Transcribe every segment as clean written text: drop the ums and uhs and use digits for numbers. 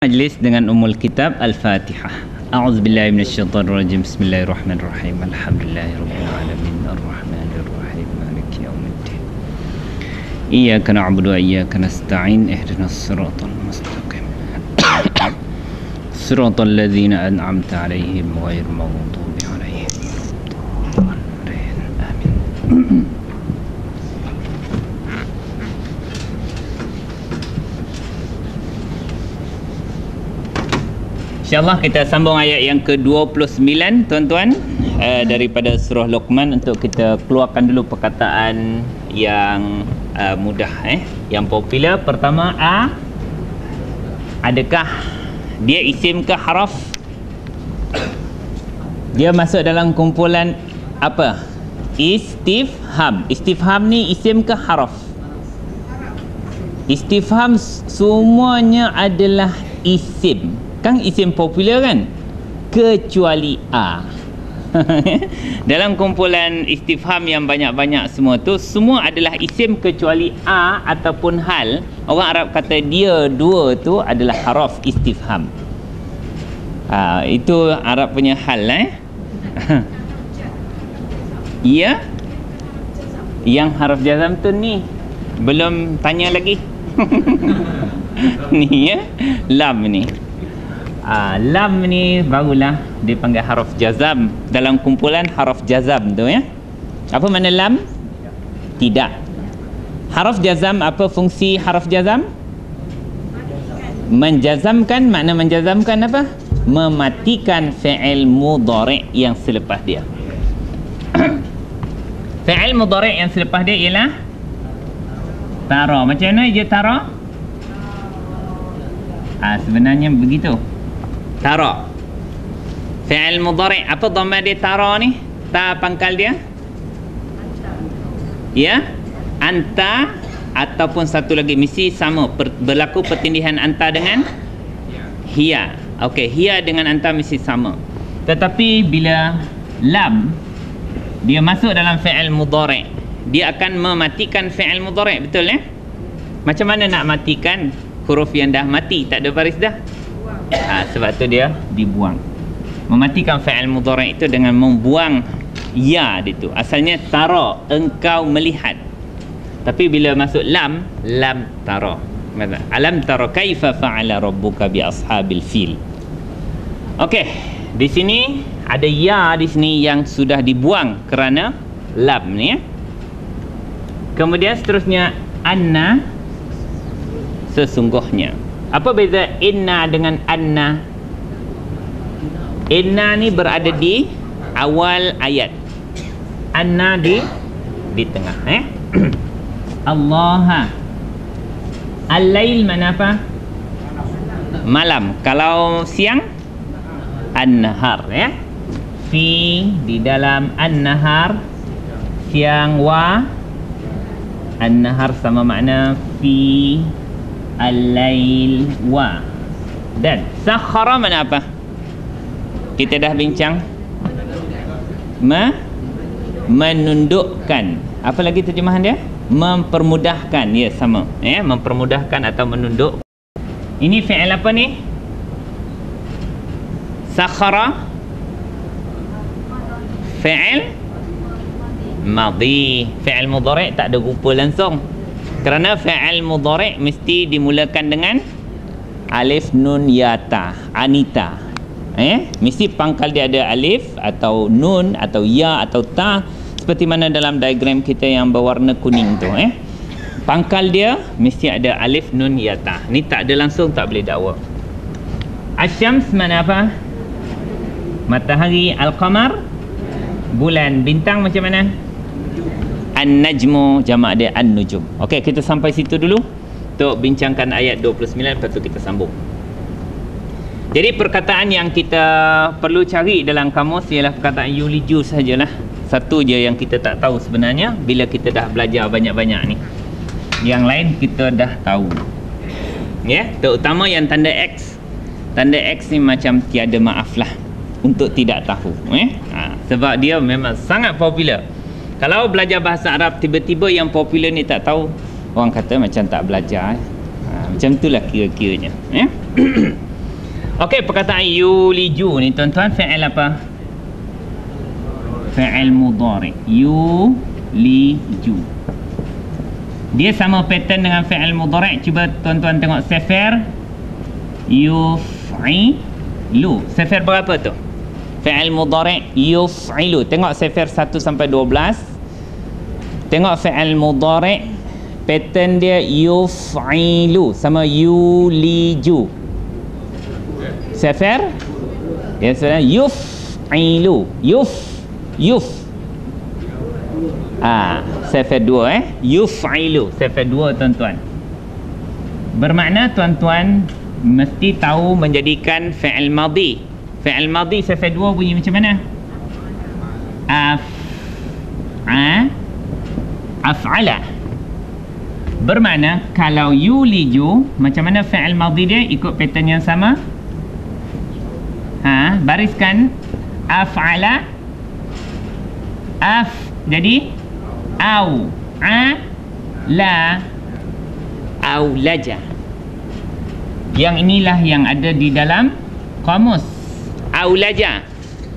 Majlis dengan Ummul Kitab Al-Fatihah. A'udzubillahi minasyaitonirrajim. Bismillahirrahmanirrahim. Alhamdulillahirabbil alamin. Arrahmanirrahim. Maliki yaumiddin. Iyyaka na'budu wa iyyaka nasta'in. Ihdinas siratal mustaqim. Siratal ladzina an'amta 'alaihim ghairil maghdubi 'alaihim waladdallin. Amin. InsyaAllah kita sambung ayat yang ke-29 tuan-tuan, daripada surah Luqman, untuk kita keluarkan dulu perkataan yang mudah, yang popular. Pertama, adakah dia isim ke haraf? Dia masuk dalam kumpulan apa? Istifham. Istifham ni isim ke haraf? Istifham semuanya adalah isim. Kan isim popular kan, kecuali A. Dalam kumpulan istifham yang banyak-banyak semua tu, semua adalah isim kecuali A ataupun hal. Orang Arab kata dia dua tu adalah haraf istifham. Itu Arab punya hal. Ya, yang haraf jazam tu ni belum tanya lagi. Ni ya, lam ni. Lam ni barulah dipanggil haraf jazam dalam kumpulan haraf jazam tu ya. Apa makna lam? Tidak. Haraf jazam, apa fungsi haraf jazam? Menjazamkan. Makna menjazamkan apa? Mematikan fi'il mudhari' yang selepas dia. Fi'il mudhari' yang selepas dia ialah tara. Macam mana je tara? Sebenarnya begitu. Tara. Fi'il mudhari', apa dhamma dia tara ni? Ta pangkal dia? Ya, anta, ataupun satu lagi mesti sama, berlaku pertindihan anta dengan hiya. Okey, hiya dengan anta mesti sama. Tetapi bila lam dia masuk dalam fi'il mudhari', dia akan mematikan fi'il mudhari', betul ya? Macam mana nak matikan huruf yang dah mati, tak ada baris dah? Sebab tu dia dibuang. Mematikan fi'il mudhari' itu dengan membuang ya itu. Asalnya tara, engkau melihat. Tapi bila masuk lam, lam tara. Alam tara kaifa fa'ala rabbuka bi ashabil fil. Okey, di sini ada ya di sini yang sudah dibuang kerana lam ni ya. Kemudian seterusnya anna, sesungguhnya. Apa beza inna dengan anna? Inna ni berada di awal ayat, anna di tengah. Allah. Al-lail mana apa? Malam. Kalau siang, an-nahar ya. Fi, di dalam an-nahar, siang, wa an-nahar sama makna fi al-lail wa. Dan sakhara mana apa? Kita dah bincang. Menundukkan. Apa lagi terjemahan dia? Mempermudahkan. Ya, sama ya, mempermudahkan atau menunduk. Ini fi'il apa ni? Sakhara. Fi'il madhi. Fi'il mudhari' tak ada rupa langsung. Kerana fi'il mudhari' mesti dimulakan dengan alif nun ya ta. Anita. Mesti pangkal dia ada alif atau nun atau ya atau ta, seperti mana dalam diagram kita yang berwarna kuning tu. Pangkal dia mesti ada alif nun ya ta. Ni tak ada langsung, tak boleh dakwa. Asyams mana apa? Matahari. Al-qamar, bulan. Bintang macam mana? An-najmu, jamak dia an-nujum. Okey, kita sampai situ dulu untuk bincangkan ayat 29, lepas tu kita sambung. Jadi perkataan yang kita perlu cari dalam kamus ialah perkataan yuliju sajalah. Satu je yang kita tak tahu sebenarnya bila kita dah belajar banyak-banyak ni. Yang lain kita dah tahu. Ya, terutama yang tanda X. Tanda X ni macam tiada maaf lah untuk tidak tahu. Sebab dia memang sangat popular. Kalau belajar bahasa Arab tiba-tiba yang popular ni tak tahu, orang kata macam tak belajar. Macam itulah kira-kiranya. Okey, perkataan yuliju ni tuan-tuan fi'il apa? Fi'il mudhari. Yuliju. Dia sama pattern dengan fi'il mudhari. Cuba tuan-tuan tengok sifir yuf'ilu. Sifir berapa tu? Fi'il mudhari yuf'ilu. Tengok sifir 1 sampai 12. Tengok fi'il mudhari, pattern dia yuf'ilu sama yuliju. Sifir dia sebenarnya yuf'ilu. Yuf. Sifir 2 yuf'ilu. Sifir 2 tuan-tuan. Bermakna tuan-tuan mesti tahu menjadikan fi'il madhi. Fi'il madhi sifir 2 bunyi macam mana? Af'ala. Bermakna kalau yuliju, macam mana fi'il madhi dia? Ikut pattern yang sama. Bariskan af'ala. Jadi aulaja. Yang inilah yang ada di dalam kamus. Aulaja.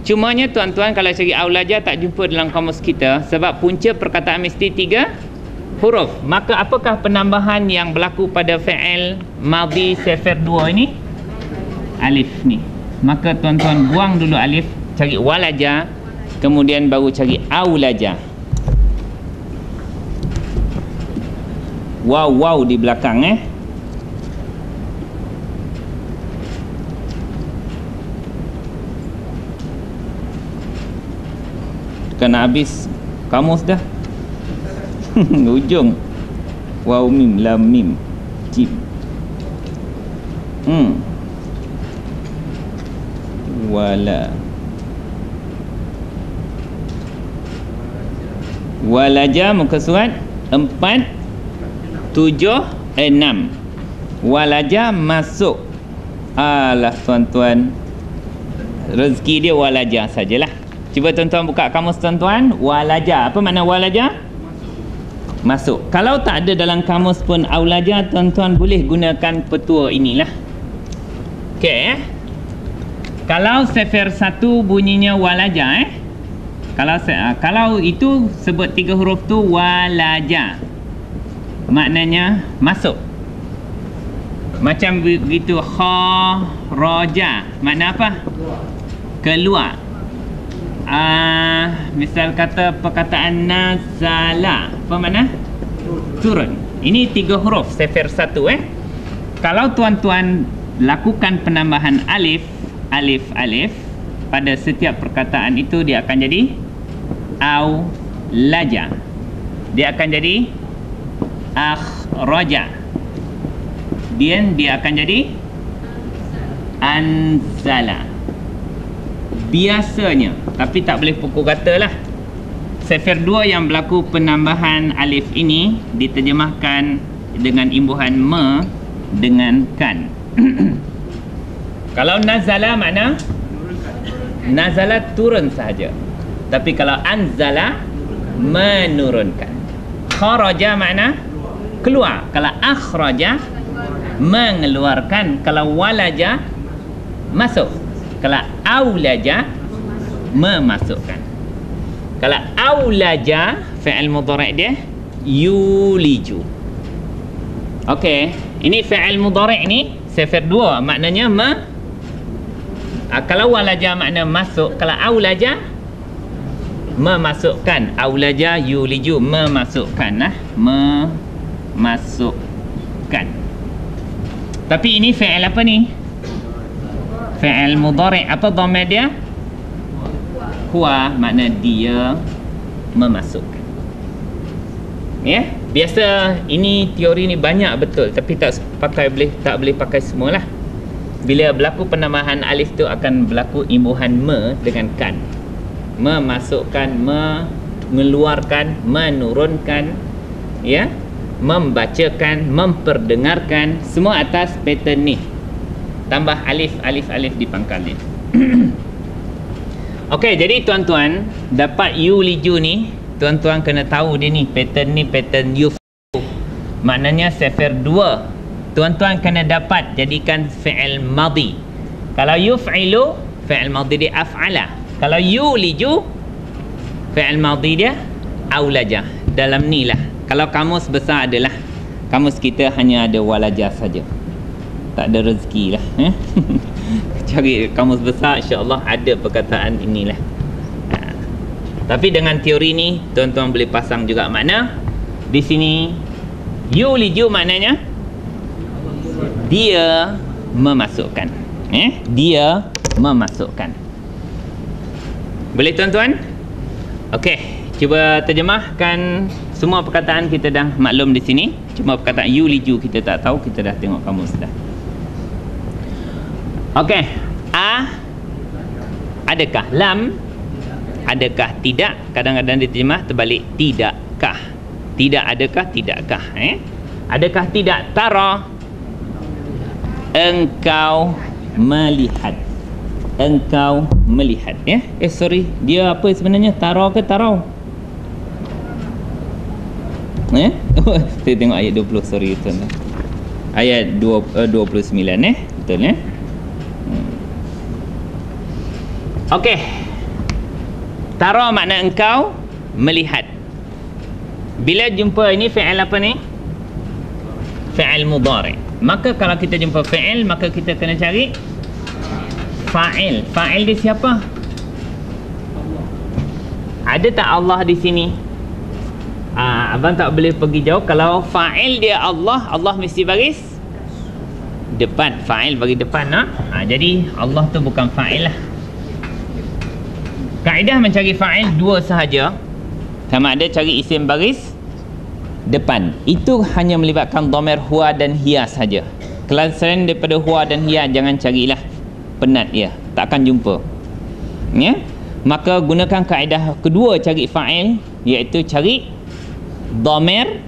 Cumanya tuan-tuan kalau cari aulaja tak jumpa dalam kamus kita sebab punca perkataan mesti 3 huruf. Maka apakah penambahan yang berlaku pada fi'il madhi sifir 2 ini? Alif ni. Maka tuan-tuan buang dulu alif, cari walaja, kemudian baru cari aulaja. Wow di belakang kena habis kamus dah. Ujung waw mim lam mim jim. Walaja muka surat 4 7 6. Walaja masuk. Alah tuan-tuan, rezeki dia walaja sajalah. Cuba tuan-tuan buka kamus tuan-tuan. Walaja, apa makna walaja? Masuk. Kalau tak ada dalam kamus pun aulaja, tuan-tuan boleh gunakan petua inilah. Okey Kalau sifir 1 bunyinya walaja kalau itu sebut 3 huruf tu walaja, maknanya masuk. Macam begitu kharaja, makna apa? Keluar. Misal kata perkataan nazala, apa makna? Turun. Ini 3 huruf sifir 1 Kalau tuan-tuan lakukan penambahan alif pada setiap perkataan itu, dia akan jadi aulaja. Dia akan jadi akhraja. Dia akan jadi anzala. Biasanya, tapi tak boleh pukul kata lah. Sifir 2 yang berlaku penambahan alif ini diterjemahkan dengan imbuhan me dengan kan. Kalau nazala makna nazala turun sahaja. Tapi kalau anzala menurunkan. Kharaja makna keluar. Kalau akhraja mengeluarkan. Kalau walaja masuk. Kalau aulaja memasukkan. Kalau aulaja fi'il mudhari' dia yuliju. Okey, ini fi'il mudhari' ni sifir 2 maknanya kalau walaja makna masuk, kalau aulaja memasukkan. Aulaja yuliju memasukkan memasukkan. Tapi ini fi'il apa ni? Fi'il mudhari'. Apa dhamir dia? Huwa, makna dia memasukkan. Ya, biasa ini teori ni banyak betul, tapi tak boleh pakai semualah. Bila berlaku penambahan alif tu akan berlaku imbuhan me dengan kan. Memasukkan, mengeluarkan, menurunkan, ya, membacakan, memperdengarkan, semua atas pattern ni. Tambah alif di pangkal ni. Okey, jadi tuan-tuan dapat yuliju ni, tuan-tuan kena tahu dia ni pattern yuf. Maknanya sifir 2 tuan-tuan kena dapat jadikan fi'il madhi. Kalau yuf'ilu, fi'il madhi dia af'ala. Kalau yuliju, fi'il madhi dia aulaja. Dalam ni lah. Kalau kamus besar adalah, kamus kita hanya ada walaja saja. Tak ada rezeki lah. Cari kamus besar, insya-Allah ada perkataan inilah. Tapi dengan teori ni, tuan-tuan boleh pasang juga makna. Di sini, yuliju maknanya dia memasukkan. Dia memasukkan. Boleh tuan-tuan? Okey, cuba terjemahkan semua perkataan kita dah maklum di sini. Cuma perkataan yuliju kita tak tahu, kita dah tengok kamus dah. Okey, adakah? Lam, adakah? Tidak. Kadang-kadang diterjemah terbalik, tidakkah? Tidak adakah, tidakkah? Adakah tidak? Tara, engkau melihat. Engkau melihat, ya. Sorry, dia apa sebenarnya? Tara ke tarau? Saya tengok ayat 20, sorry tuan. Ayat 29, betul ya. Okey. Tara makna engkau melihat. Bila jumpa ini fi'il apa ni? Fi'il mudhari'. Maka kalau kita jumpa fi'il, maka kita kena cari fa'il. Fa'il dia siapa? Ada tak Allah di sini? Abang tak boleh pergi jauh. Kalau fa'il dia Allah, Allah mesti baris depan. Fa'il bagi depan. Jadi Allah tu bukan fa'il lah. Kaedah mencari fa'il dua sahaja. Sama ada cari isim baris depan. Itu hanya melibatkan dhamir huwa dan hiya saja. Kalau selain daripada huwa dan hiya, jangan carilah. Penat ya, tak akan jumpa. Ya? Maka gunakan kaedah kedua cari fa'il, iaitu cari dhamir,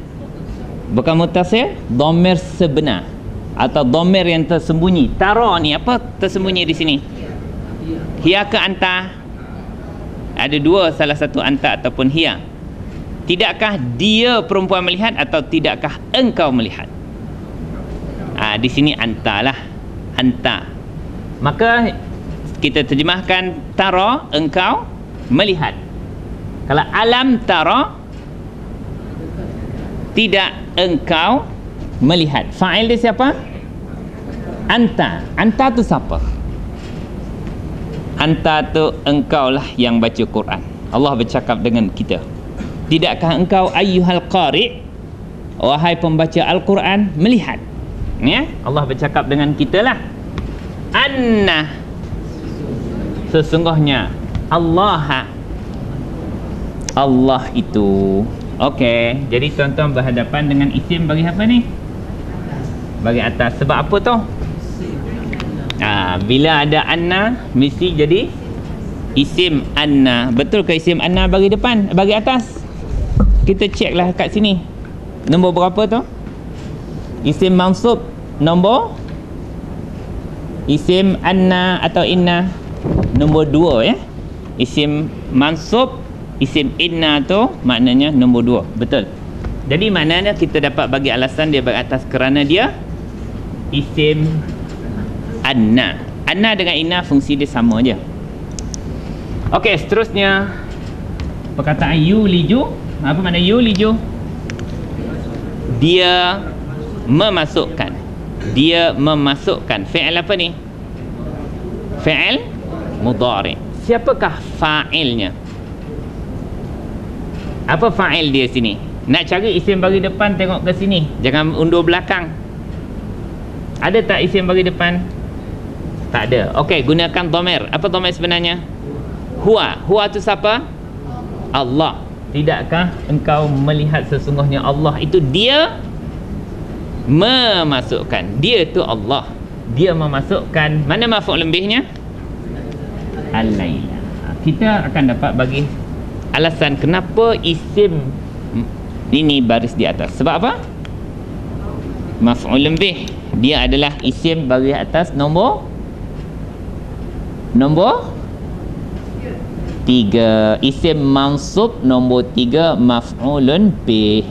bukan mutasil, dhamir sebenar atau dhamir yang tersembunyi. Tara ni apa tersembunyi di sini? Hiya ke anta? Ada dua, salah satu anta ataupun hiya. Tidakkah dia perempuan melihat atau tidakkah engkau melihat? Di sini anta lah. Anta. Maka kita terjemahkan tara, engkau melihat. Kalau alam tara, tidak engkau melihat. Fa'il dia siapa? Anta. Anta tu siapa? Anta tu engkau lah yang baca Quran. Allah bercakap dengan kita. Tidakkah engkau ayyuhal qari', wahai pembaca Al-Quran, melihat? Ya, Allah bercakap dengan kita lah. Anna, sesungguhnya Allah itu. Okey, jadi tuan-tuan berhadapan dengan isim bagi apa ni? Bagi atas. Sebab apa tu? Bila ada anna, mesti jadi isim anna. Betul ke isim anna bagi depan, bagi atas? Kita cek lah kat sini. Nombor berapa tu? Isim mansub nombor, isim anna atau inna nombor 2 ya. Isim mansub, isim inna tu maknanya nombor 2. Betul. Jadi maknanya kita dapat bagi alasan dia bagi atas kerana dia isim anna. Anna dengan inna fungsi dia sama je. Okey, seterusnya perkataan yuliju. Apa makna yuliju? Dia memasukkan. Dia memasukkan. Fi'il apa ni? Fi'il mudhari'. Siapakah fa'ilnya? Apa fa'il dia sini? Nak cari isim bagi depan, tengok ke sini. Jangan undur belakang. Ada tak isim bagi depan? Tak ada. Okey, gunakan dhamir. Apa dhamir sebenarnya? Huwa. Huwa tu siapa? Allah. Tidakkah engkau melihat sesungguhnya Allah itu dia memasukkan. Dia tu Allah. Dia memasukkan. Mana maf'ul lebihnya? Al-laila. Kita akan dapat bagi alasan kenapa isim ini baris di atas. Sebab apa? Maf'ul lebih. Dia adalah isim baris atas nombor 3. Isim mansub nombor 3 maf'ulun bih.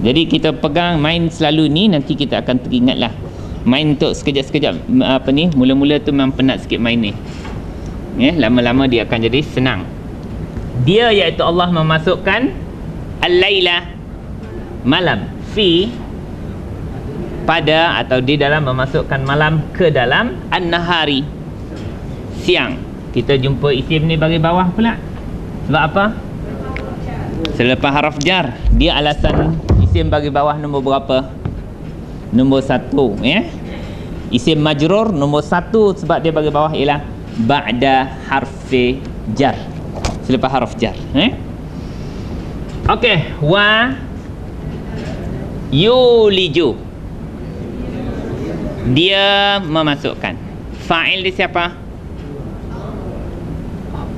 Jadi kita pegang main selalu ni, nanti kita akan teringatlah Main untuk sekejap-sekejap apa ni, mula-mula tu memang penat sikit main ni. Lama-lama dia akan jadi senang. Dia iaitu Allah memasukkan al-laila, malam, fi, pada atau di dalam, memasukkan malam ke dalam an-nahari, siang. Kita jumpa isim ni bagi bawah pula. Sebab apa? Selepas haraf jar. Dia alasan isim bagi bawah nombor berapa? Nombor 1, Isim majrur nombor 1 sebab dia bagi bawah ialah ba'da harfi jar. Selepas haraf jar. Okey, wa yuliju. Dia memasukkan. Fa'il dia siapa?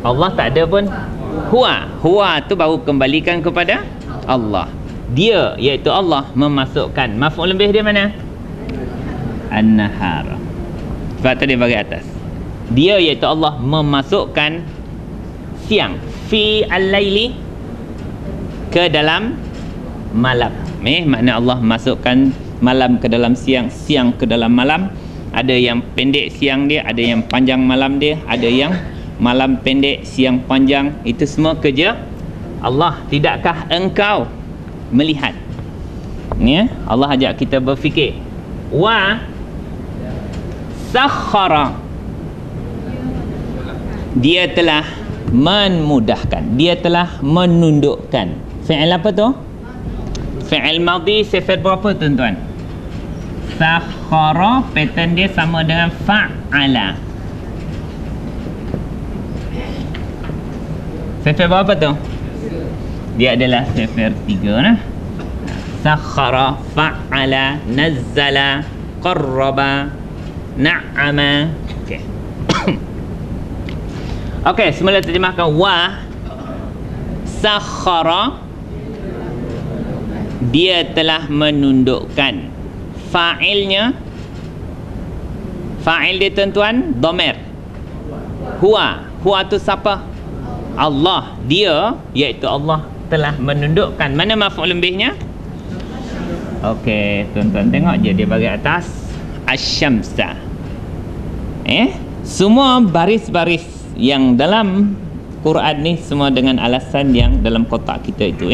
Allah tak ada pun. Huwa tu baru kembalikan kepada Allah. Dia iaitu Allah memasukkan. Maf'ul bih dia mana? An-nahar. Sebab tadi bagi atas. Dia iaitu Allah memasukkan siang, fi al-laili, ke dalam malam. Makna Allah masukkan malam ke dalam siang, siang ke dalam malam. Ada yang pendek siang dia, ada yang panjang malam dia, ada yang malam pendek, siang panjang. Itu semua kerja Allah. Tidakkah engkau melihat? Allah ajak kita berfikir. Wa sakhara. Dia telah memudahkan, dia telah menundukkan. Fi'il apa tu? Fi'il madhi sifat berapa tuan-tuan? Sakhara, pattern dia sama dengan fa'ala. Sifat berapa tu? Dia adalah sifat 3 nah. Sakhara, fa'ala, nazzala, qarraba, na'ama. Okey. Okey, semula terjemahkan. Wa sakhara, dia telah menundukkan. Fa'ilnya, fa'il dia tuan-tuan dhamir. Huwa tu siapa? Allah. Dia iaitu Allah telah menundukkan. Mana maf'ul bihnya? Okey, tuan-tuan tengok je dia bagi atas asy-syamsa. Semua baris-baris yang dalam Quran ni semua dengan alasan yang dalam kotak kita itu,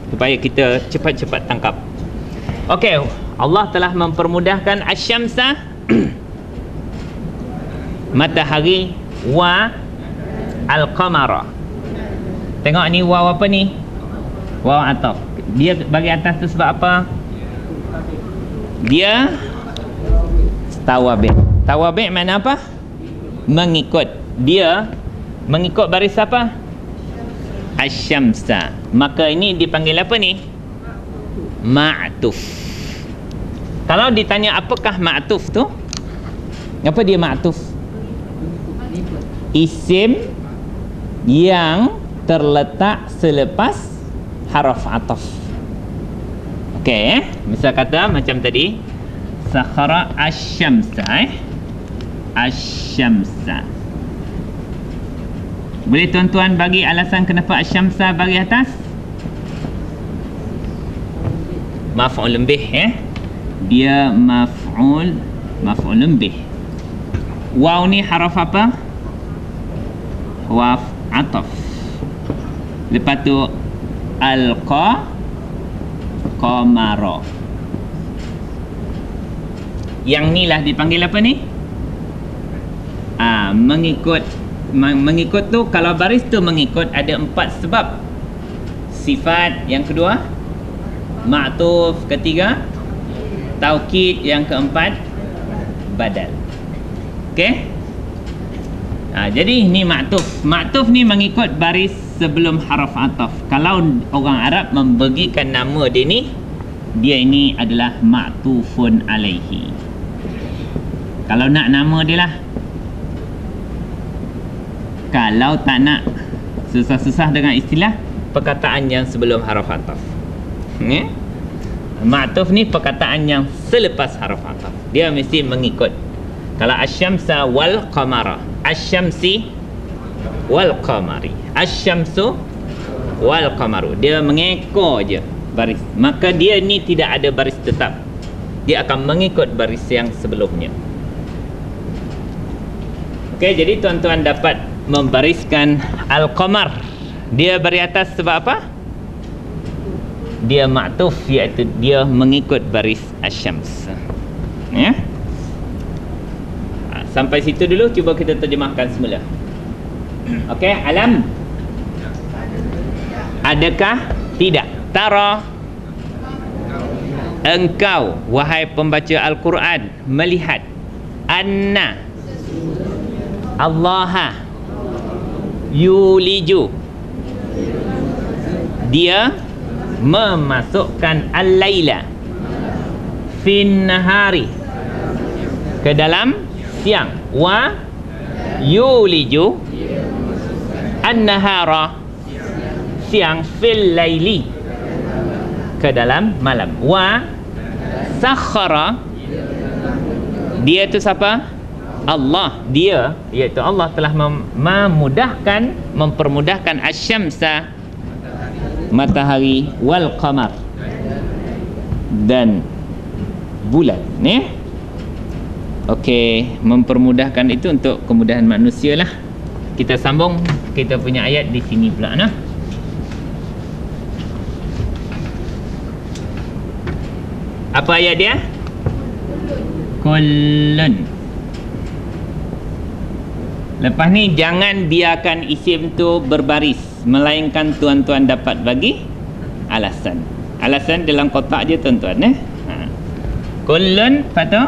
supaya kita cepat-cepat tangkap. Okey, Allah telah mempermudahkan asy-syamsa matahari, wa al-qamara. Tengok ni waw apa ni? Waw ataf. Dia bagi atas tu sebab apa? Dia tawabi'. Tawabi' mana apa? Mengikut. Dia mengikut baris apa? Asy-syamsa. Maka ini dipanggil apa ni? Ma'tuf. Kalau ditanya apakah ma'tuf tu? Apa dia ma'tuf? Isim yang terletak selepas haraf ataf. Okey, misal kata macam tadi, sakhara asy-syamsa, asy-syamsa. Boleh tuan-tuan bagi alasan kenapa asy-syamsa bagi atas? Maf'ul bih, dia maf'ul bih. Waw ni haraf apa? Waf ataf. Lepas tu qamara. Yang ni lah dipanggil apa ni? Mengikut. Mengikut tu, kalau baris tu mengikut, ada 4 sebab. Sifat yang kedua, ma'tuf ketiga, taukid yang keempat, badal. Okey? Jadi ni ma'tuf. Ma'tuf ni mengikut baris sebelum haraf ataf. Kalau orang Arab membagikan nama dia ni, dia ini adalah ma'tufun alaihi. Kalau nak nama dia lah. Kalau tak nak susah-susah dengan istilah, perkataan yang sebelum haraf ataf. Ma'tuf ni perkataan yang selepas haraf ataf. Dia mesti mengikut. Kalau asy-syamsa wal qamara, asy-syamsi wal qamari, asy-syamsu wal qamaru. Dia mengekor je baris. Maka dia ni tidak ada baris tetap. dia akan mengikut baris yang sebelumnya. Okey, jadi tuan-tuan dapat membariskan Al-Qamar. Dia bari atas sebab apa? Dia ma'tuf, iaitu dia mengikut baris Asy-Syams. Ya. Sampai situ dulu, cuba kita terjemahkan semula. Okey, alam. Adakah? Tidak. Tara. Engkau, wahai pembaca Al-Quran, melihat anna Allah yuliju, dia memasukkan al-laila fin nahari, ke dalam siang, wa yuliju an-nahara, siang, fil laili, ke dalam malam, wa sakhara, dia tu siapa? Allah, dia iaitu Allah telah mempermudahkan asy-syamsa, matahari, wal qamar, dan bulan. Ni okey, mempermudahkan itu untuk kemudahan manusia lah. Kita sambung kita punya ayat di sini pula nah. Apa ayat dia? Kullun. Lepas ni jangan biarkan isim tu berbaris, melainkan tuan-tuan dapat bagi alasan. Alasan dalam kotak je tuan-tuan Kullun, lepas tu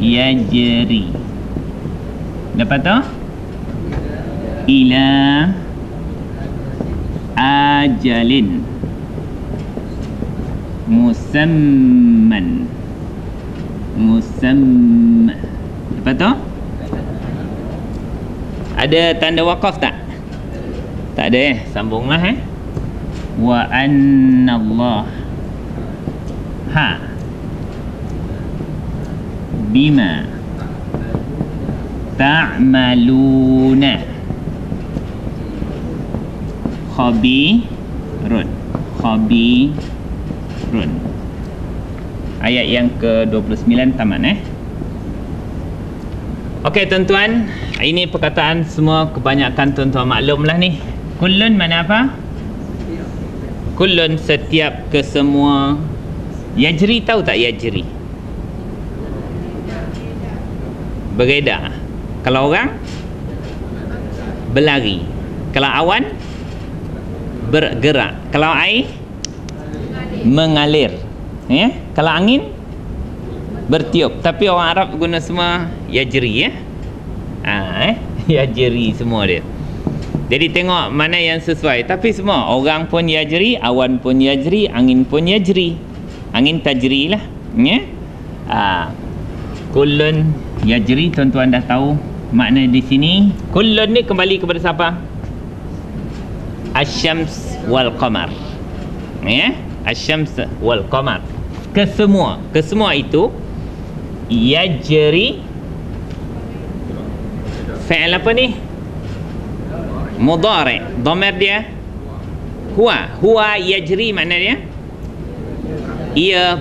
yajri, lepas tu ila ajalin musamman, lepas tu ada tanda waqaf tak? Tak ada sambunglah wa annallah bima ta'maluna khabirun. Ayat yang ke-29 tamat Okey tuan-tuan, ini perkataan semua kebanyakan tuan-tuan maklumlah ni. Kullun mana apa? Kullun setiap kesemua. Yajri, tahu tak yajri? Beredar. Kalau orang berlari. Kalau awan bergerak. Kalau air mengalir. Kalau angin bertiup. Tapi orang Arab guna semua yajri yajri semua dia. Jadi tengok mana yang sesuai. Tapi semua orang pun yajri, awan pun yajri, angin pun yajri. Angin tajri lah kullun yajri. Tuan-tuan dah tahu makna di sini. Kullun ni kembali kepada siapa? Asy-syams wal qamar. Asy-syams wal qamar. Kesemua itu yajri. Fi'il apa ni? Mudhari'. Dhamir dia huwa yajri, makna dia ia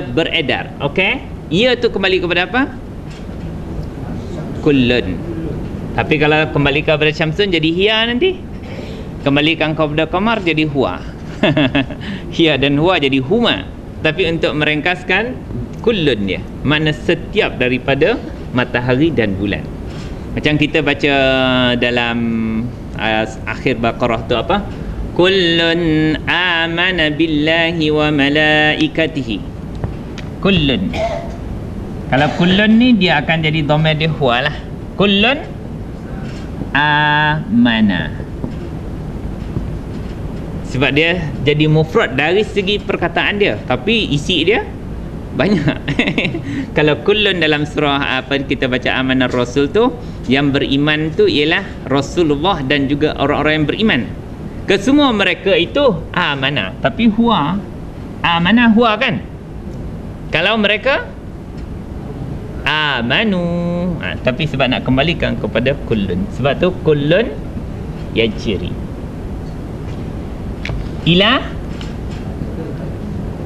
beredar. Okey, ia tu kembali kepada apa? Kullun. Tapi kalau kembali kepada Syamsun jadi hiya nanti. Kembalikan kepada qamar jadi huwa. Hiya dan huwa jadi huma. Tapi untuk merengkaskan kullun dia, makna setiap daripada matahari dan bulan. Macam kita baca dalam akhir Baqarah tu apa? Kullun amana billahi wa malaikatihi. Kullun. Kalau kullun ni dia akan jadi dhamir dia huwa lah. Kullun amana. Sebab dia jadi mufrad dari segi perkataan dia, tapi isi dia banyak. Kalau kullun dalam surah apa kita baca amanah rasul tu, yang beriman tu ialah Rasulullah dan juga orang-orang yang beriman. Kesemua mereka itu amanah, tapi huwa amanah huwa kan. Kalau mereka amanu, tapi sebab nak kembalikan kepada kullun, sebab tu kullun yajri ila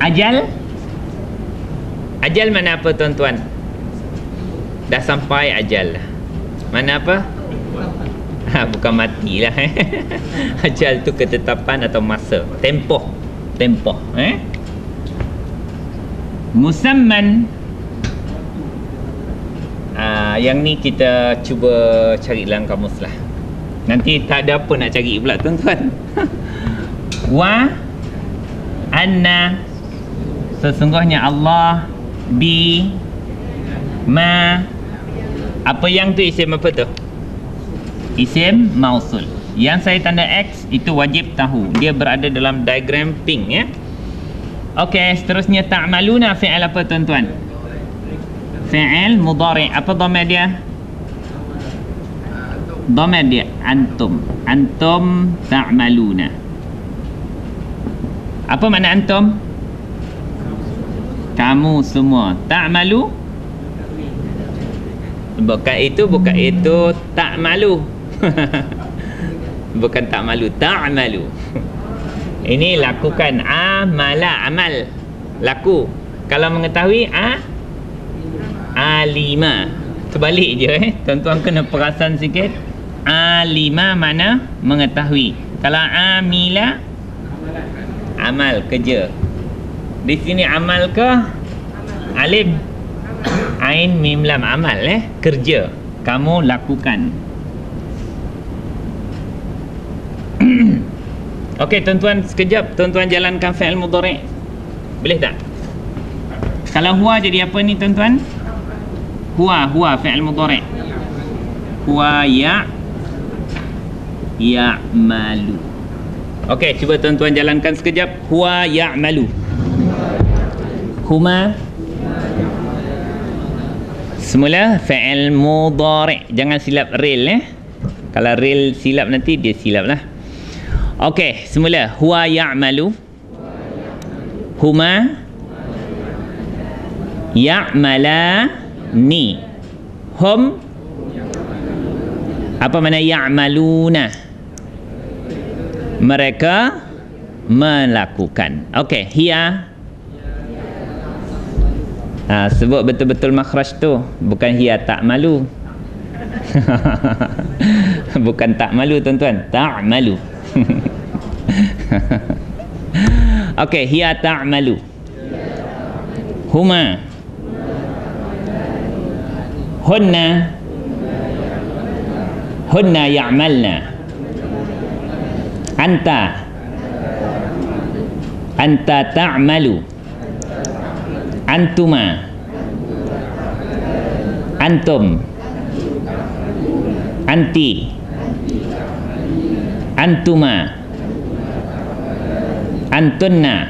ajal Ajal mana apa tuan-tuan? Dah sampai ajal lah. Mana apa? Bukan mati lah. Ajal tu ketetapan atau masa. Tempoh. Musamman. Yang ni kita cuba cari dalam kamus lah. Nanti tak ada apa nak cari pula tuan-tuan. Wa anna, sesungguhnya Allah, bi ma, apa yang tu isim apa tu? Isim mausul. Yang saya tanda X itu wajib tahu. Dia berada dalam diagram pink ya. Okey, seterusnya ta'maluna fi'il apa tuan-tuan? Fi'il mudhari'. Apa dhamir dia? Dhamir dia antum. Antum ta'maluna. Apa makna antum? Kamu semua. Ta'malu? Bukan itu tak malu. Bukan tak malu, ta'malu. Ini lakukan amal. Laku. Kalau mengetahui alima. Terbalik je tuan-tuan kena perasan sikit. Alima mana mengetahui. Kalau amila, amal, kerja. Di sini amal ke alif ain mim lam, amal kerja. Kamu lakukan. Okey tuan-tuan, sekejap tuan-tuan jalankan fi'il mudhari'. Boleh tak? Kalau huwa jadi apa ni tuan-tuan? Huwa fi'il mudhari'. Huwa ya'malu. Okey, cuba tuan-tuan jalankan sekejap. Huwa ya'malu. Huma. Semula fi'il mudhari'. Jangan silap real Kalau real silap nanti dia silap lah. Okey, semula huwa ya'malu. Huma ya'malani. Hum, apa makna ya'maluna? Mereka melakukan. Okey, hiya. Sebut betul-betul makhraj tu. Bukan hiya tak malu. Bukan tak malu tuan-tuan. Ta'malu. Okey, hiya ta'malu. Huma. Hunna ya'malna. Anta ta'malu. Antuma. Antum. Anti. Antuma. Antunna.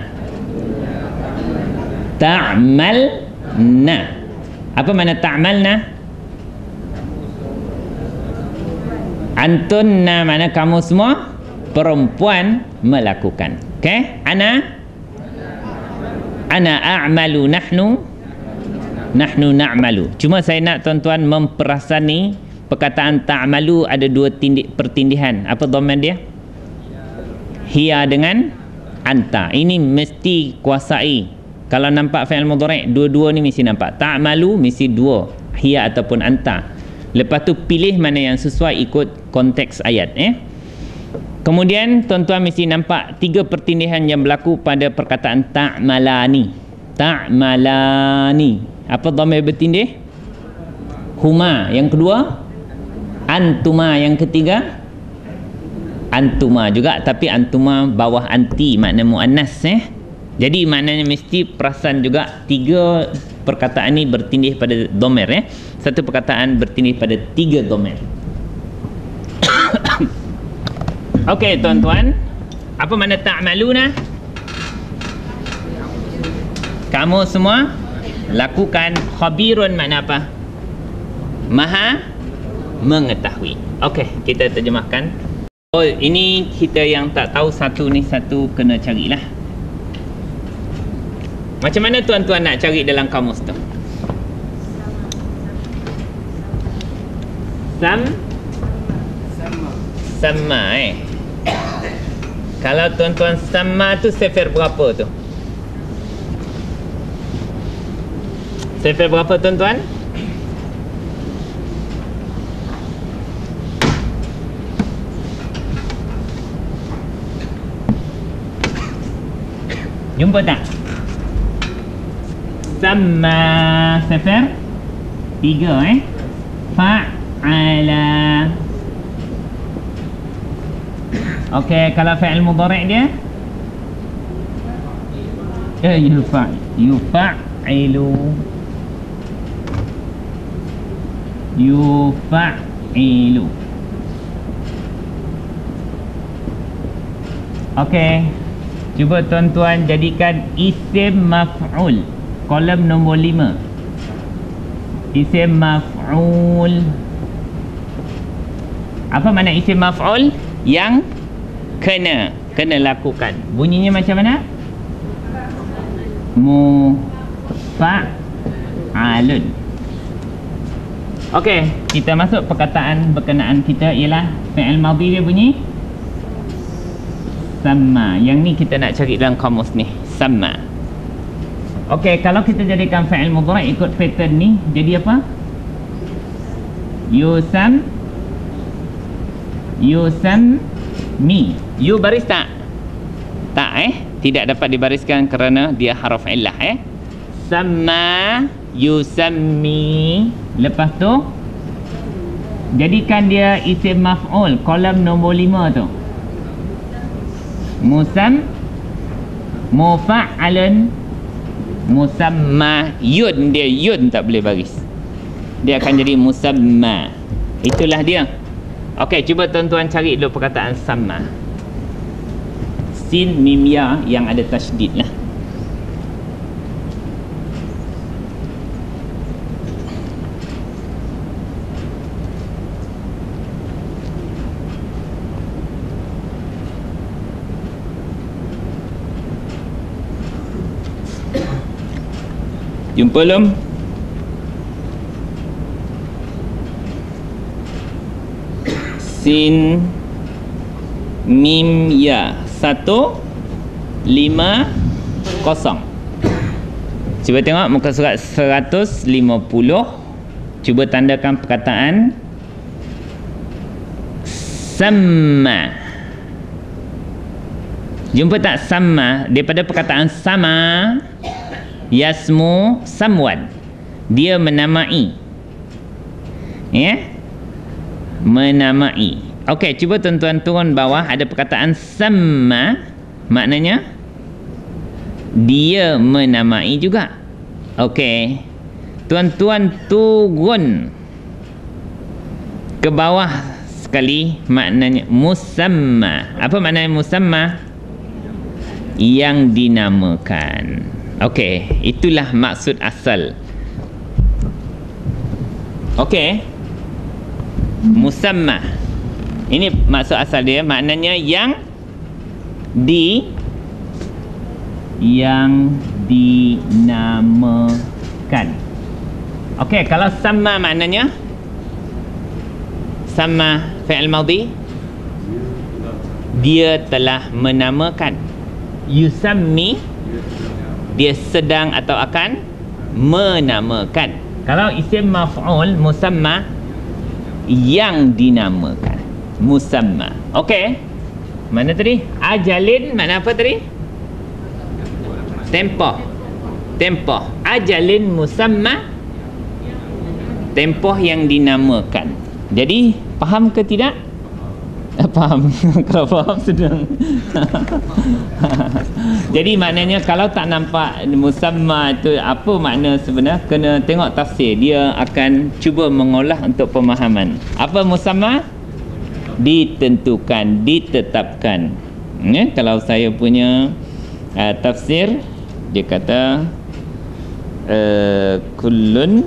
Ta'malna. Apa makna ta'malna? Antunna mana kamu semua perempuan melakukan. Okey? Ana a'malu. Nahnu na'malu. Cuma saya nak tuan-tuan memperasani perkataan ta'malu ada dua pertindihan. Apa dhamir dia? Hiya dengan anta. Ini mesti kuasai. Kalau nampak fi'il mudhari' dua-dua ni mesti nampak. Ta'malu mesti dua. Hiya ataupun anta. Lepas tu pilih mana yang sesuai ikut konteks ayat. Kemudian tuan-tuan mesti nampak tiga pertindihan yang berlaku pada perkataan ta'malani. Apa dhamir bertindih? Huma. Yang kedua antuma. Yang ketiga antuma juga, tapi antuma bawah anti, makna muannas. Jadi maknanya mesti perasan juga tiga perkataan ni bertindih pada dhamir. Satu perkataan bertindih pada tiga dhamir. Okey tuan-tuan, apa makna ta'maluna? Kamu semua lakukan. Khabirun makna apa? Maha mengetahui. Okey, kita terjemahkan. Oh, ini kita yang tak tahu satu ni satu kena carilah. Macam mana tuan-tuan nak cari dalam kamus tu? Sama Kalau tuan-tuan sama tu sifir berapa tu? Sifar berapa tuan-tuan? Jumpa tak? Sama sifar 3 fa'ala. Okey, kalau fi'il mudhari' dia yufa'ilu. Okey, cuba tuan-tuan jadikan isim maf'ul kolom nombor 5. Isim maf'ul. Apa makna isim maf'ul? Yang kena lakukan. Bunyinya macam mana? Mufa'alun. Okey, kita masuk perkataan berkenaan kita ialah fi'il madhi dia bunyi sama. Yang ni kita nak cari dalam kamus ni, sama. Okey, kalau kita jadikan fi'il mudhari' ikut pattern ni, jadi apa? Yusammi. You baris tak? Tak tidak dapat dibariskan kerana dia haraf illah Sama, yusammi. Lepas tu jadikan dia isim maf'ul kolom nombor 5 tu. Mufa'alun musamma. Yun tak boleh baris. Dia akan jadi musamma. Itulah dia. Okey, cuba tuan-tuan cari dulu perkataan sama. Sin mim ya yang ada tasydid lah. Jumpa belum? Sin mim ya 150. Cuba tengok muka surat 150. Cuba tandakan perkataan sama. Jumpa tak sama? Daripada perkataan sama, yasmu samwan. Dia menamai. Menamai. Okey, cuba tuan-tuan turun bawah, ada perkataan sama, maknanya dia menamai juga. Okey, tuan-tuan turun ke bawah sekali, maknanya musamma. Apa maknanya musamma? Yang dinamakan. Okey, itulah maksud asal. Okey, musamma ini maksud asal dia, maknanya yang dinamakan. Okey, kalau sama maknanya sama fi'il madhi, dia telah menamakan. Yusammi, dia sedang atau akan menamakan. Kalau isim maf'ul musamma, yang dinamakan, musamma. Okey, mana tadi? Ajalin makna apa tadi? Tempoh. Ajalin musamma, tempoh yang dinamakan. Jadi faham ke tidak? Faham. Kalau faham sedang. Jadi maknanya kalau tak nampak musamma itu apa makna sebenar, kena tengok tafsir. Dia akan cuba mengolah untuk pemahaman. Apa musamma? Ditentukan, ditetapkan. Kalau saya punya tafsir, dia kata kullun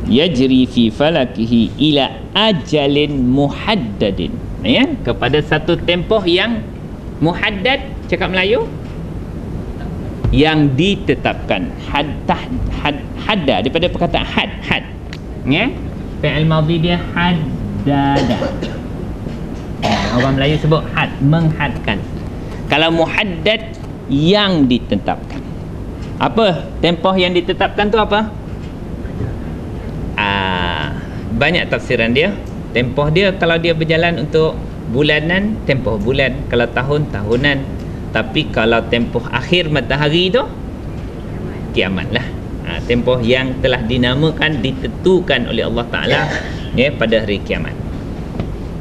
yajri fi falakihi ila ajalin muhaddadin. Kepada satu tempoh yang muhaddad, cakap Melayu, yang ditetapkan. Hadda daripada perkataan had. Fi'il madhi dia haddada. Orang Melayu sebut had, menghadkan. Kalau muhaddad, yang ditetapkan. Apa tempoh yang ditetapkan tu apa? banyak tafsiran dia. Tempoh dia kalau dia berjalan untuk bulanan, tempoh bulan. Kalau tahun, tahunan. Tapi kalau tempoh akhir matahari tu, kiamat lah. Tempoh yang telah dinamakan, ditentukan oleh Allah Ta'ala ya, pada hari kiamat.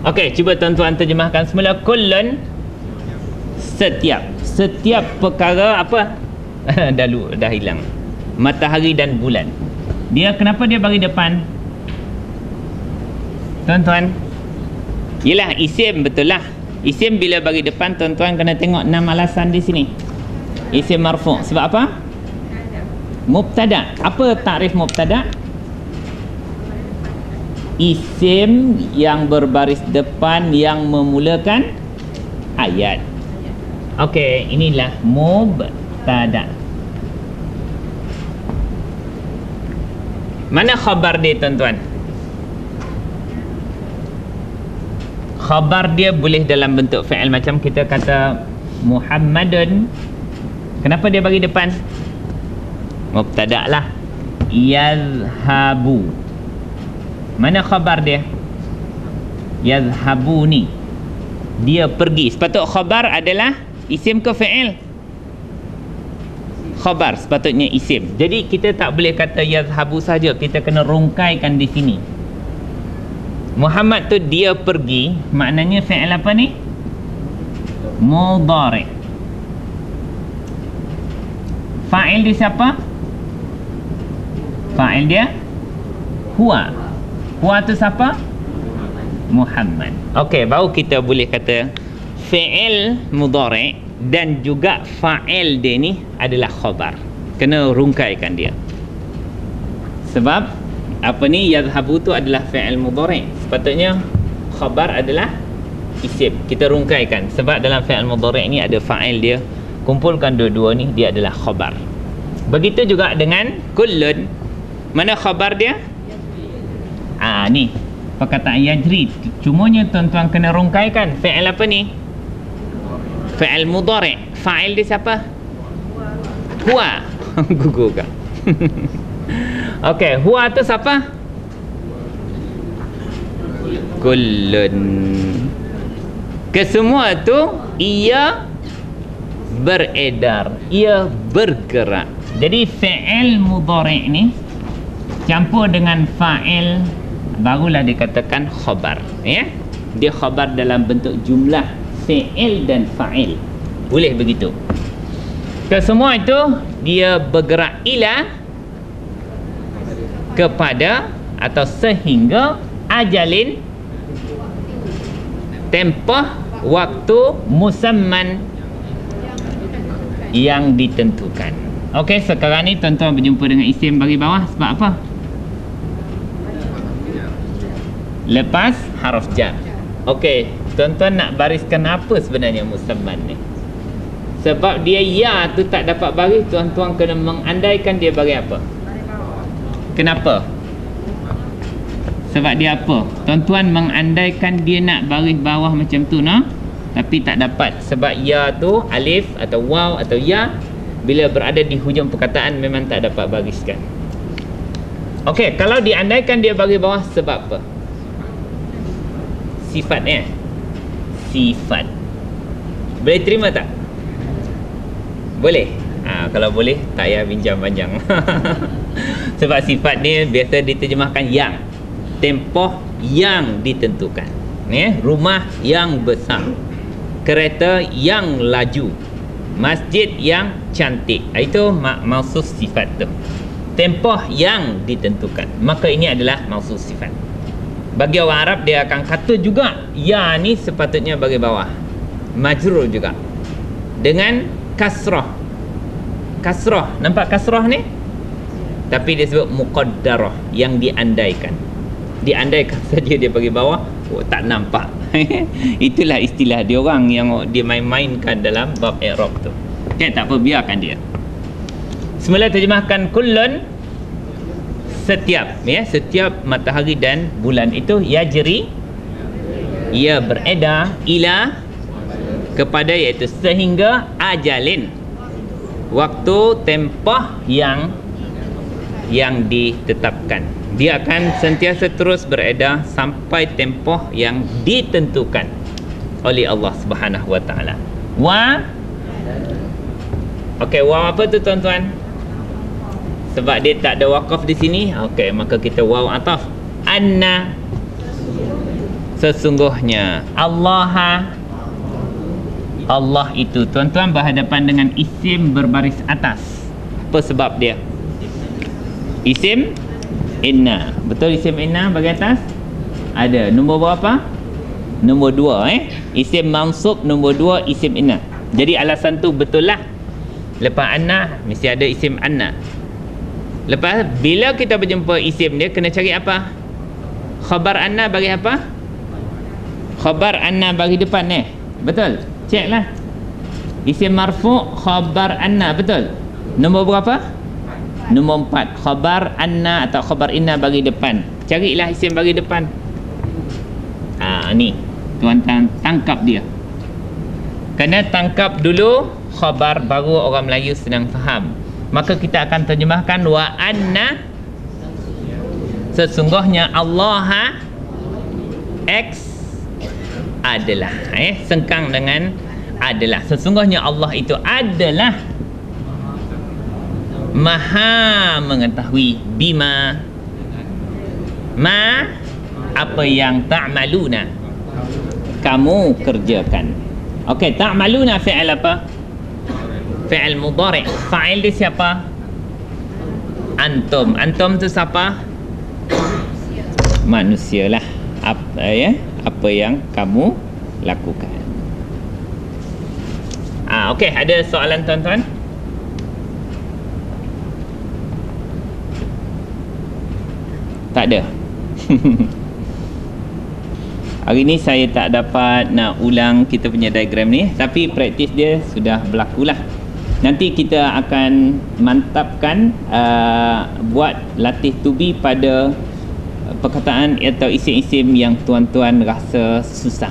Okey, cuba tuan-tuan terjemahkan semula. Kullun, setiap perkara apa? dah hilang. Matahari dan bulan. Dia kenapa dia bagi depan? Tuan-tuan, yelah isim, betul lah. Isim bila bagi depan, tuan-tuan kena tengok 6 alasan di sini. Isim marfu'. Sebab apa? Mubtada. Apa takrif mubtada? Isim yang berbaris depan yang memulakan ayat. Okey, inilah mubtada. Mana khabar dia, tuan-tuan? Khabar dia boleh dalam bentuk fi'il, macam kita kata Muhammadun. Kenapa dia bagi depan? Mubtada lah. Yazhabu. Mana khabar dia? Yazhabuni. Dia pergi. Sepatut khabar adalah isim ke fi'il? Khabar sepatutnya isim. Jadi kita tak boleh kata yazhabu saja, kita kena rungkaikan di sini. Muhammad tu dia pergi, maknanya fi'il apa ni? Mudhari'. Fa'il dia siapa? Fa'il dia huwa. Huwa tu siapa? Muhammad. Okey, baru kita boleh kata fi'il mudhari' dan juga fa'il dia ni adalah khabar. Kena rungkaikan dia. Sebab apa ni, yazhabu tu adalah fi'il mudhari'. Sepatutnya khabar adalah isim. Kita rungkaikan sebab dalam fi'il mudhari' ni ada fa'il dia. Kumpulkan dua-dua ni, dia adalah khabar. Begitu juga dengan kullun. Mana khabar dia? Ni perkataan yajri. Cumanya tuan-tuan kena rungkaikan. Fi'il apa ni? Fi'il mudhari'. Fa'il dia siapa? Huwa. Gugur kan? Okey, huwa tu siapa? Kullun. Kesemua tu ia beredar, ia bergerak. Jadi fi'il mudhari' ni campur dengan fa'il, barulah dikatakan khabar, ya. Dia khabar dalam bentuk jumlah fi'il dan fa'il. Boleh begitu. Kesemua itu dia bergerak ila, kepada atau sehingga ajalin, tempoh, waktu, musamman, yang ditentukan. Okey, sekarang ni tuan-tuan berjumpa dengan isim bagi bawah. Sebab apa? Lepas haruf jar. Okey, tuan-tuan nak bariskan apa sebenarnya musamman ni? Sebab dia ya tu tak dapat baris, tuan-tuan kena mengandaikan dia bagi apa? Kenapa? Sebab dia apa? Tuan-tuan mengandaikan dia nak baris bawah macam tu, no? Tapi tak dapat. Sebab ya tu, alif atau waw atau ya, bila berada di hujung perkataan memang tak dapat bariskan. Okey, kalau diandaikan dia bagi bawah, sebab apa? Sifatnya. Sifat. Boleh terima tak? Boleh? Kalau boleh, tak payah bincang panjang. Sebab sifat ni biasa diterjemahkan yang. Tempoh yang ditentukan. Rumah yang besar. Kereta yang laju. Masjid yang cantik. Itu maksud sifat tu. Tempoh yang ditentukan. Maka ini adalah maksud sifat. Bagi orang Arab, dia akan kata juga ya ni sepatutnya bagi bawah. Majrur juga. Dengan kasrah. Kasrah. Nampak kasrah ni? Tapi dia sebut muqaddarah, yang diandaikan. Diandaikan saja dia bagi bawah, tak nampak. Itulah istilah dia orang yang dia main-mainkan dalam bab i'rab tu. Okay, tak apa, biarkan dia. Semula terjemahkan kullun, setiap, ya, setiap matahari dan bulan itu yajri, ia beredar, ila, kepada, iaitu sehingga, ajalin, waktu, tempoh yang yang ditetapkan. Dia akan sentiasa terus beredar sampai tempoh yang ditentukan oleh Allah Subhanahu wa taala. Okey, waw apa tu tuan-tuan? Sebab dia tak ada waqaf di sini. Okey, maka kita waw ataf. Anna, sesungguhnya. Allah itu, tuan-tuan, berhadapan dengan isim berbaris atas. Apa sebab dia? Isim inna. Betul isim inna bagi atas? Ada. Nombor berapa? Nombor 2 Isim mansub nombor 2 isim inna. Jadi alasan tu betul lah. Lepas anna mesti ada isim anna. Lepas bila kita berjumpa isim dia, kena cari apa? Khabar anna bagi apa? Khabar anna bagi depan betul? Cek lah. Isim marfu' khabar anna, betul? Nombor berapa? Nombor 4. Khabar anna atau khabar inna bagi depan. Carilah isim bagi depan. Ni tuan-tuan tangkap dia. Kena tangkap dulu khabar, baru orang Melayu senang faham. Maka kita akan terjemahkan wa anna, sesungguhnya Allah X adalah sengkang dengan adalah. Sesungguhnya Allah itu adalah maha mengetahui bima apa yang ta'maluna, kamu kerjakan. Okey, ta'maluna fi'il apa? Fi'il mudhari'. Fa'il dia siapa? Antum. Antum tu siapa? Manusia lah. Apa yang kamu lakukan. Okey, ada soalan tuan-tuan? Tak ada. Hari ni saya tak dapat nak ulang kita punya diagram ni, tapi praktis dia sudah berlaku lah. Nanti kita akan mantapkan buat latih to be pada perkataan atau isim-isim yang tuan-tuan rasa susah.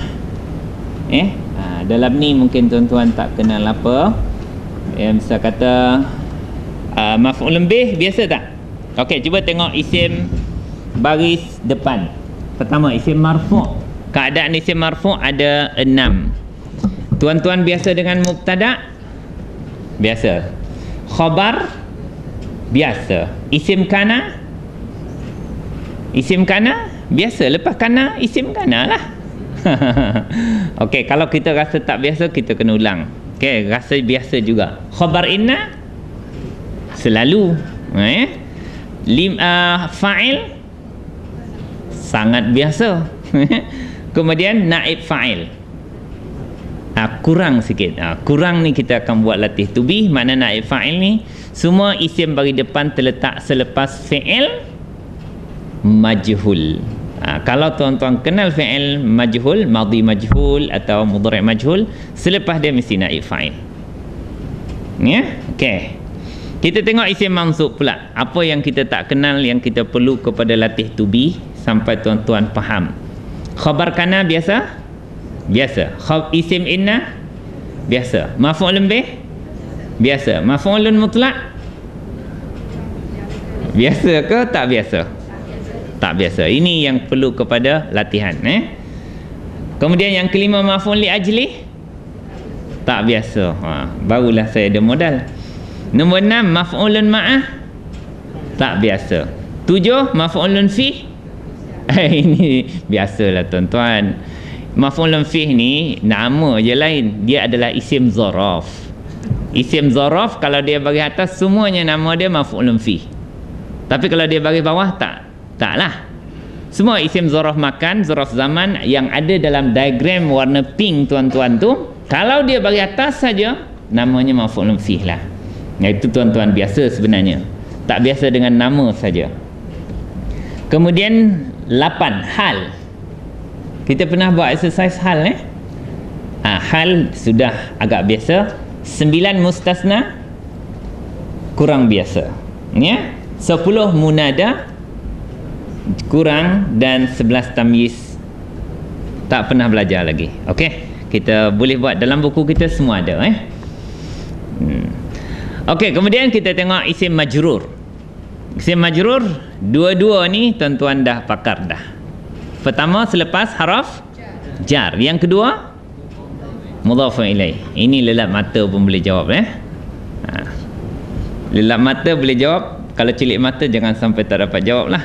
Dalam ni mungkin tuan-tuan tak kenal apa. Misal kata maf'ul bih, biasa tak? Okey, cuba tengok isim baris depan. Pertama, isim marfu'. Keadaan isim marfu' ada 6. Tuan-tuan biasa dengan mubtada'? Biasa. Khabar? Biasa. Isim kana? Isim kana? Biasa. Lepas kana, isim kana lah. Okey, kalau kita rasa tak biasa, kita kena ulang. Okey, rasa biasa juga. Khabar inna? Selalu. Fa'il? Sangat biasa. Kemudian naib fa'il, kurang sikit. Kurang ni kita akan buat latih to be. Mana naib fa'il ni semua isim bagi depan terletak selepas fi'il majhul. Kalau tuan-tuan kenal fi'il majhul, madhi majhul atau mudhari' majhul, selepas dia mesti naib fa'il. Okey. Kita tengok isim mansub pula. Apa yang kita tak kenal, yang kita perlu kepada latih to be sampai tuan-tuan faham. Khabar kana biasa? Biasa. Isim inna? Biasa. Maf'ulun bih? Biasa. Maf'ulun mutlaq? Biasa ke tak biasa? Tak biasa. Ini yang perlu kepada latihan. Kemudian yang kelima, maf'ul li ajli? Tak biasa. Barulah saya ada modal. Nombor 6, maf'ulun ma'ah? Tak biasa. 7, maf'ulun fi? Ini biasalah tuan-tuan. Maf'ulun fi ni nama je lain. Dia adalah isim zaraf. Isim zaraf kalau dia bagi atas semuanya nama dia maf'ulun fi. Tapi kalau dia bagi bawah taklah. Semua isim zaraf makan, zaraf zaman yang ada dalam diagram warna pink tuan-tuan tu, kalau dia bagi atas saja namanya maf'ulun fi lah. Itu tuan-tuan biasa sebenarnya. Tak biasa dengan nama saja. Kemudian 8, hal. Kita pernah buat exercise hal hal sudah agak biasa. 9 mustasna kurang biasa. 10 munada kurang, dan 11 tamyiz tak pernah belajar lagi. Okey, kita boleh buat dalam buku kita semua ada. Okey, kemudian kita tengok isim majrur. Isim majrur, dua-dua ni tuan-tuan dah pakar dah. Pertama selepas haraf jar. Yang kedua mudhafun ilaih. Ini lelap mata pun boleh jawab Lelap mata boleh jawab. Kalau celik mata jangan sampai tak dapat jawab lah.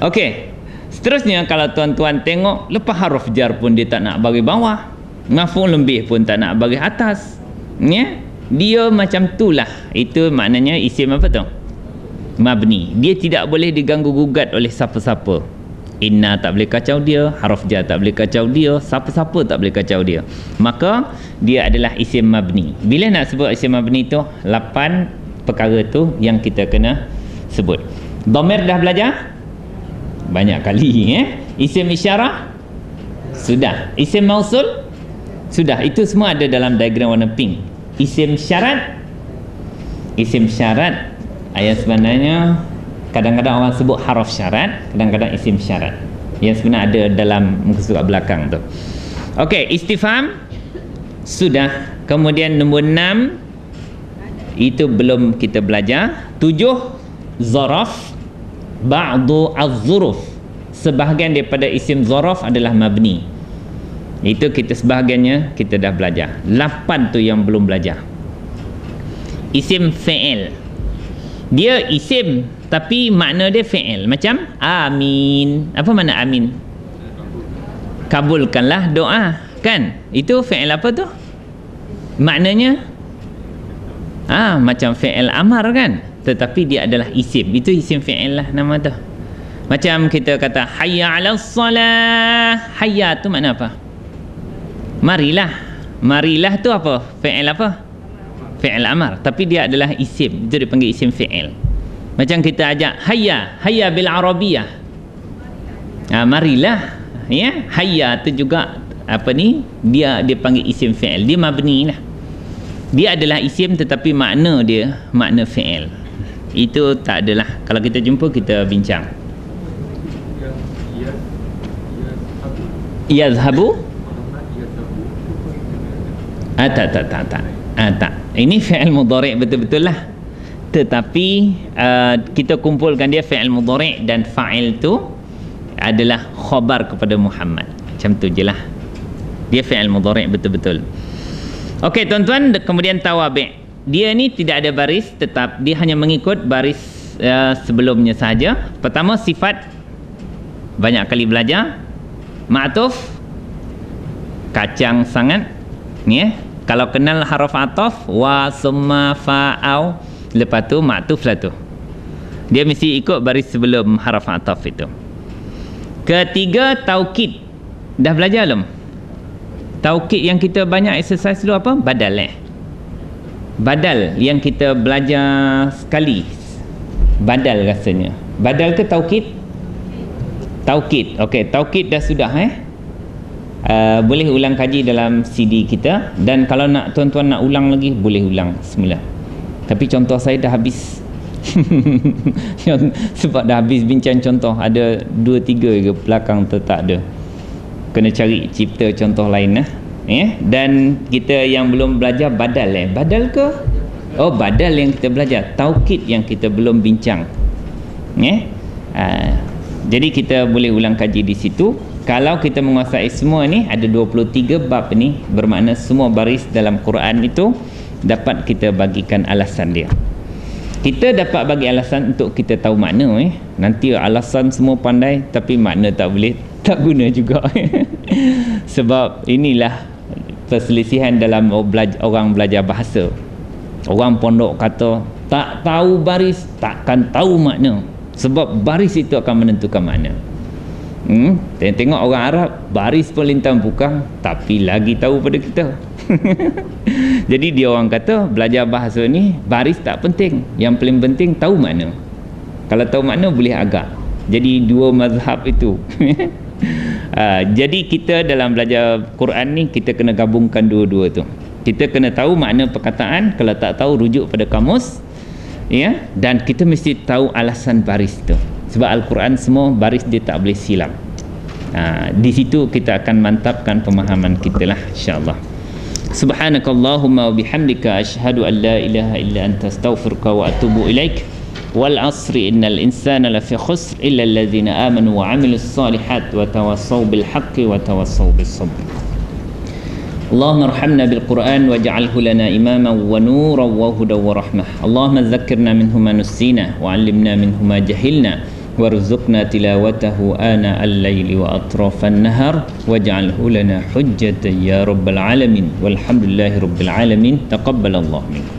Okey. Seterusnya kalau tuan-tuan tengok, lepas haraf jar pun dia tak nak bagi bawah. Maf'ul bih pun tak nak bagi atas. Ya? Dia macam itulah. Itu maknanya isim apa tu? Mabni. Dia tidak boleh diganggu gugat oleh siapa-siapa. Inna tak boleh kacau dia, haraf jar tak boleh kacau dia, siapa-siapa tak boleh kacau dia. Maka dia adalah isim mabni. Bila nak sebut isim mabni tu, 8 perkara tu yang kita kena sebut. Dhamir dah belajar? Banyak kali Isim isyarah? Sudah. Isim mausul? Sudah. Itu semua ada dalam diagram warna pink. Isim syarat? Isim syarat yang sebenarnya kadang-kadang orang sebut haraf syarat, kadang-kadang isim syarat. Yang sebenarnya ada dalam muka surat belakang tu. Okey, istifham sudah. Kemudian nombor 6 itu belum kita belajar. 7 zaraf, ba'du az-zuruf. Sebahagian daripada isim zaraf adalah mabni. Itu kita sebahagiannya kita dah belajar. 8 tu yang belum belajar. Isim fi'il. Dia isim tapi makna dia fi'il. Macam amin. Apa makna amin? Kabulkanlah doa, kan? Itu fi'il apa tu? Maknanya macam fi'il amar, kan? Tetapi dia adalah isim. Itu isim fi'il lah nama tu. Macam kita kata hayya 'alas salah. Hayya tu makna apa? Marilah. Marilah tu apa? Fi'il apa? Fi'il amar. Tapi dia adalah isim. Itu dipanggil isim fi'il. Macam kita ajak hayya bil arabiyah. Marilah. Ya, hayya tu juga apa ni? Dia panggil isim fi'il. Dia mabni lah. Dia adalah isim tetapi makna dia makna fi'il. Itu tak adalah. Kalau kita jumpa kita bincang. Yazhabu? Tak. Ini fi'il mudhari' betul-betul lah. Tetapi kita kumpulkan dia fi'il mudhari' dan fa'il tu adalah khabar kepada Muhammad. Macam tu je lah. Dia fi'il mudhari' betul-betul. Okey tuan-tuan, kemudian tawabi'. Dia ni tidak ada baris, tetap dia hanya mengikut baris sebelumnya sahaja. Pertama sifat, banyak kali belajar. Ma'tuf, kacang sangat. Kalau kenal haraf ataf, wa, summa, fa'au, lepas tu ma'tuf lah tu. Dia mesti ikut baris sebelum haraf ataf itu. Ketiga, taukid. Dah belajar belum? Taukid yang kita banyak exercise dulu apa? Badal Badal yang kita belajar sekali. Badal rasanya. Badal ke taukid? Taukid. Okey, taukid dah sudah boleh ulang kaji dalam CD kita. Dan kalau nak tuan-tuan nak ulang lagi, boleh ulang semula. Tapi contoh saya dah habis. Sebab dah habis bincang contoh. Ada 2-3 ke belakang tu tak ada. Kena cari cipta contoh lain Dan kita yang belum belajar badal Badal ke? Oh, badal yang kita belajar. Taukid yang kita belum bincang. Jadi kita boleh ulang kaji di situ. Kalau kita menguasai semua ni, ada 23 bab ni, bermakna semua baris dalam Quran itu dapat kita bagikan alasan dia. Kita dapat bagi alasan untuk kita tahu makna Nanti alasan semua pandai tapi makna tak boleh, tak guna juga. Sebab inilah perselisihan dalam orang belajar bahasa. Orang pondok kata tak tahu baris takkan tahu makna. Sebab baris itu akan menentukan makna. Tengok orang Arab, baris pun lintang bukang tapi lagi tahu pada kita. Jadi dia orang kata belajar bahasa ni baris tak penting, yang paling penting tahu makna. Kalau tahu makna boleh agak. Jadi dua mazhab itu. Jadi kita dalam belajar Quran ni kita kena gabungkan dua-dua tu. Kita kena tahu makna perkataan, kalau tak tahu rujuk pada kamus, dan kita mesti tahu alasan baris tu. Sebab Al-Quran semua baris dia tak boleh silap. Di situ kita akan mantapkan pemahaman kita lah, insya-Allah. Subhanakallahumma wa bihamdika asyhadu an la ilaha illa anta astaghfiruka wa atubu ilaik. Wal asri innal insana lafi khusr illa alladhina amanu wa 'amilus solihat wa tawassaw bil haqqi wa tawassaw bis sabr. Allahumma arhamna bil Qur'an waj'alhu lana imaman wa nuran wa hudan wa rahmah. Allahumma dzakkirna minhu ma nussina wa 'allimna minhu ma jahilna warzuqna tilawatahu ana al-laili wa atrafan nahar waj'alhu lana hujjatan ya rabbal alamin walhamdulillahi rabbil alamin. Taqabbalallahu minkum.